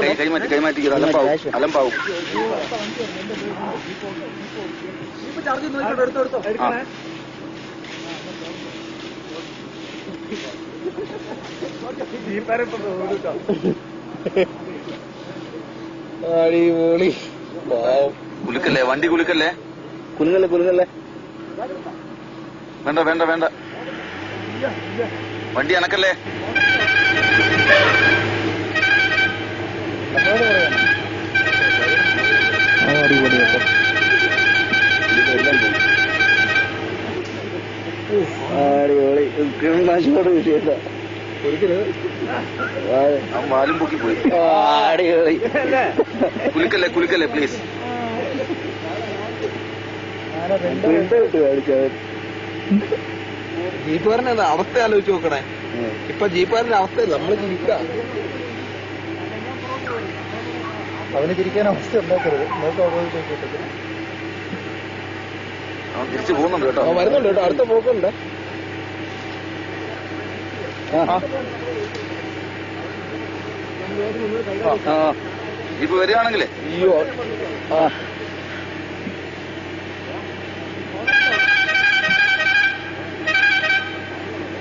കൈമാറ്റി അലമ്പാവും. അടിപൊളി. കുലുക്കല്ലേ, വണ്ടി കുലുക്കല്ലേ, കുലുങ്ങല്ലേ. വേണ്ട വേണ്ട വേണ്ട, വണ്ടി അനക്കല്ലേ. അടിപൊളി. അടിപൊളി. ക്രിമിനാശോട് വിഷയല്ല. വാലും പൊക്കി പോയി. അടിപൊളി. കുലുക്കല്ലേ പ്ലീസ്. ജീപ്പുകാരൻ്റെ അവസ്ഥ ആലോചിച്ച് നോക്കണേ. ഇപ്പൊ ജീപ്പുകാരന്റെ അവസ്ഥയല്ല, നമ്മള് ചിരിക്കാം. അവന് ചിരിക്കാൻ അവസ്ഥ ഉണ്ടാക്കരുത്. തിരിച്ചു പോകുന്നുണ്ട് കേട്ടോ. വരുന്നുണ്ട് കേട്ടോ, അടുത്ത പോക്കുണ്ട്. ഇപ്പൊ വരികയാണെങ്കിലേ അയ്യോ.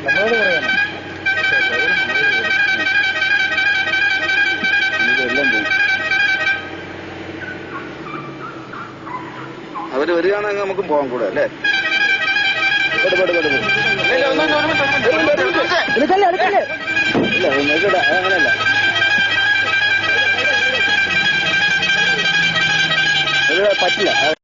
നമ്മളോട് പറയണം. എല്ലാം പോകും. അവര് വരികയാണെങ്കിൽ നമുക്കും പോകാൻ കൂടെ അല്ലേ. അങ്ങനെയല്ല, പറ്റില്ല.